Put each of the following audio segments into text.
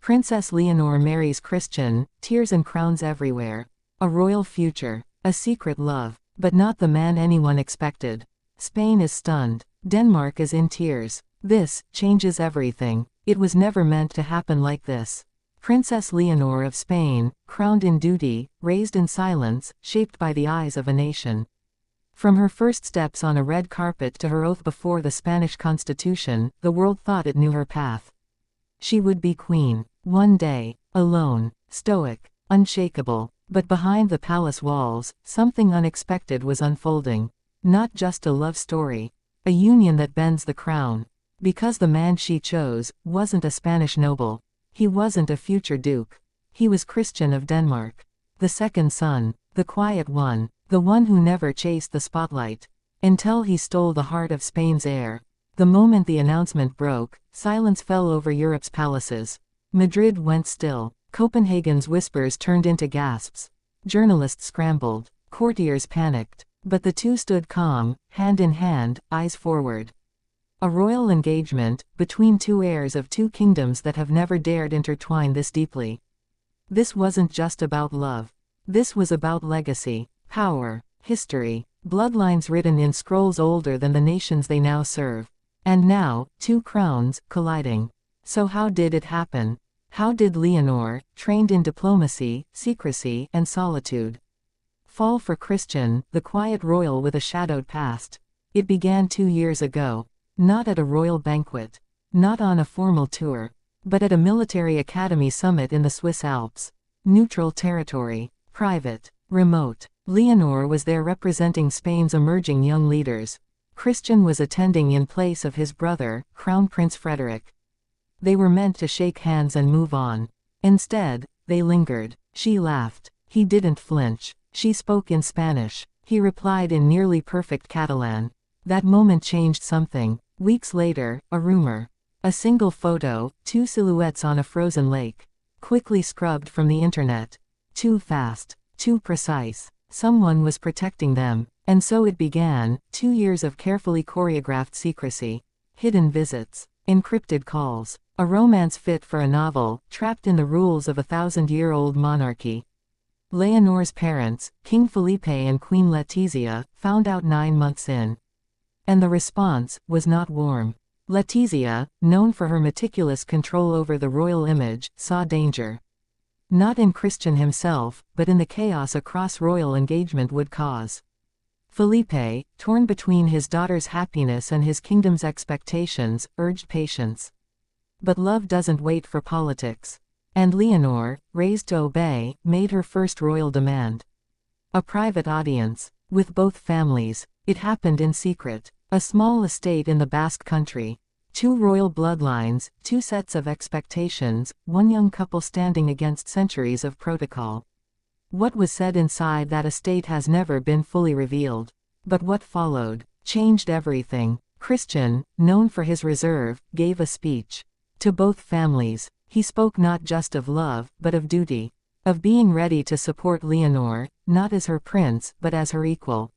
Princess Leonor marries Christian, tears and crowns everywhere. A royal future. A secret love. But not the man anyone expected. Spain is stunned. Denmark is in tears. This changes everything. It was never meant to happen like this. Princess Leonor of Spain, crowned in duty, raised in silence, shaped by the eyes of a nation. From her first steps on a red carpet to her oath before the Spanish Constitution, the world thought it knew her path. She would be queen. One day. Alone. Stoic. Unshakable. But behind the palace walls, something unexpected was unfolding. Not just a love story. A union that bends the crown. Because the man she chose wasn't a Spanish noble. He wasn't a future duke. He was Christian of Denmark. The second son. The quiet one. The one who never chased the spotlight. Until he stole the heart of Spain's heir. The moment the announcement broke, silence fell over Europe's palaces. Madrid went still. Copenhagen's whispers turned into gasps. Journalists scrambled. Courtiers panicked. But the two stood calm, hand in hand, eyes forward. A royal engagement, between two heirs of two kingdoms that have never dared intertwine this deeply. This wasn't just about love. This was about legacy, power, history, bloodlines written in scrolls older than the nations they now serve. And now, two crowns, colliding. So how did it happen? How did Leonor, trained in diplomacy, secrecy, and solitude, fall for Christian, the quiet royal with a shadowed past? It began 2 years ago. Not at a royal banquet. Not on a formal tour. But at a military academy summit in the Swiss Alps. Neutral territory. Private. Remote. Leonor was there representing Spain's emerging young leaders. Christian was attending in place of his brother, Crown Prince Frederick. They were meant to shake hands and move on. Instead, they lingered. She laughed. He didn't flinch. She spoke in Spanish. He replied in nearly perfect Catalan. That moment changed something. Weeks later, a rumor. A single photo, two silhouettes on a frozen lake. Quickly scrubbed from the internet. Too fast. Too precise. Someone was protecting them. And so it began, 2 years of carefully choreographed secrecy. Hidden visits. Encrypted calls. A romance fit for a novel, trapped in the rules of a 1,000-year-old monarchy. Leonor's parents, King Felipe and Queen Letizia, found out 9 months in. And the response was not warm. Letizia, known for her meticulous control over the royal image, saw danger. Not in Christian himself, but in the chaos a cross-royal engagement would cause. Felipe, torn between his daughter's happiness and his kingdom's expectations, urged patience. But love doesn't wait for politics. And Leonor, raised to obey, made her first royal demand. A private audience. With both families. It happened in secret. A small estate in the Basque country. 2 royal bloodlines, 2 sets of expectations, 1 young couple standing against centuries of protocol. What was said inside that estate has never been fully revealed. But what followed changed everything. Christian, known for his reserve, gave a speech. To both families, he spoke not just of love, but of duty. Of being ready to support Leonor, not as her prince, but as her equal.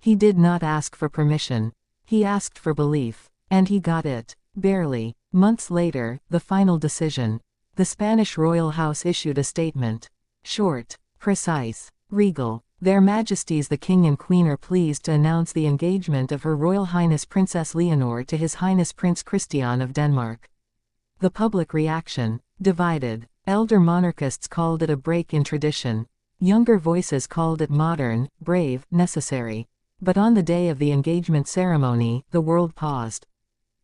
He did not ask for permission. He asked for belief. And he got it. Barely. Months later, the final decision. The Spanish royal house issued a statement. Short, precise, regal. Their Majesties the King and Queen are pleased to announce the engagement of Her Royal Highness Princess Leonor to His Highness Prince Christian of Denmark. The public reaction. Divided. Elder monarchists called it a break in tradition. Younger voices called it modern, brave, necessary. But on the day of the engagement ceremony, the world paused.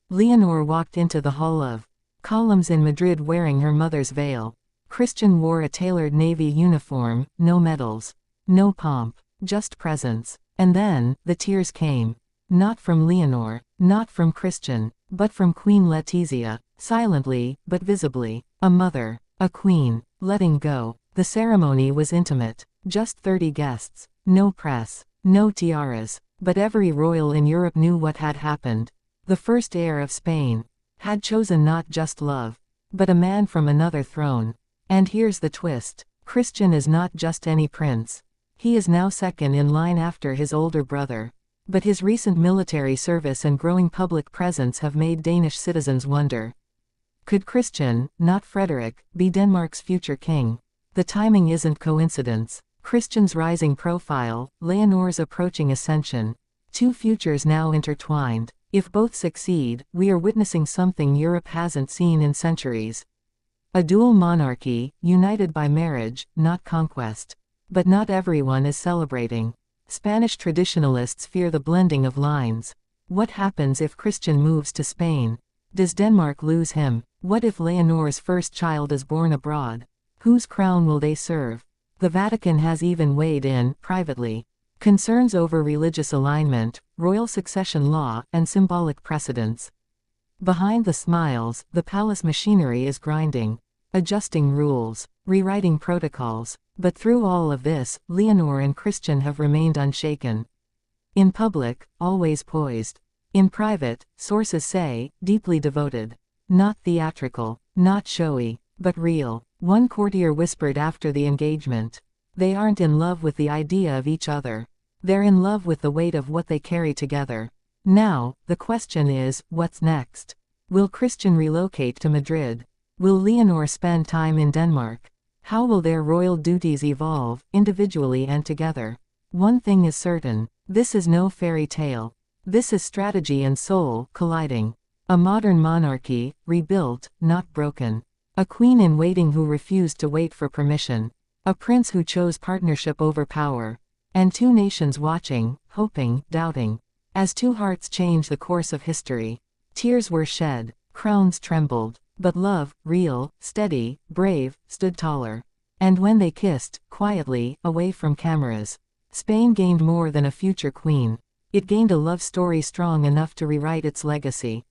Leonor walked into the Hall of Columns in Madrid wearing her mother's veil. Christian wore a tailored navy uniform, no medals. No pomp. Just presence. And then, the tears came. Not from Leonor. Not from Christian. But from Queen Letizia. Silently, but visibly. A mother. A queen. Letting go. The ceremony was intimate. Just 30 guests. No press. No tiaras. But every royal in Europe knew what had happened. The first heir of Spain had chosen not just love, but a man from another throne. And here's the twist. Christian is not just any prince. He is now second in line after his older brother. But his recent military service and growing public presence have made Danish citizens wonder. Could Christian, not Frederick, be Denmark's future king? The timing isn't coincidence. Christian's rising profile, Leonor's approaching ascension. Two futures now intertwined. If both succeed, we are witnessing something Europe hasn't seen in centuries. A dual monarchy, united by marriage, not conquest. But not everyone is celebrating. Spanish traditionalists fear the blending of lines. What happens if Christian moves to Spain? Does Denmark lose him? What if Leonor's first child is born abroad? Whose crown will they serve? The Vatican has even weighed in, privately. Concerns over religious alignment, royal succession law, and symbolic precedents. Behind the smiles, the palace machinery is grinding. Adjusting rules, rewriting protocols. But through all of this, Leonor and Christian have remained unshaken. In public, always poised. In private, sources say, deeply devoted. Not theatrical, not showy, but real. One courtier whispered after the engagement. They aren't in love with the idea of each other. They're in love with the weight of what they carry together. Now, the question is, what's next? Will Christian relocate to Madrid? Will Leonor spend time in Denmark? How will their royal duties evolve, individually and together? One thing is certain. This is no fairy tale. This is strategy and soul, colliding. A modern monarchy, rebuilt, not broken. A queen in waiting who refused to wait for permission. A prince who chose partnership over power. And two nations watching, hoping, doubting. As two hearts change the course of history. Tears were shed, crowns trembled. But love, real, steady, brave, stood taller. And when they kissed, quietly, away from cameras, Spain gained more than a future queen. It gained a love story strong enough to rewrite its legacy.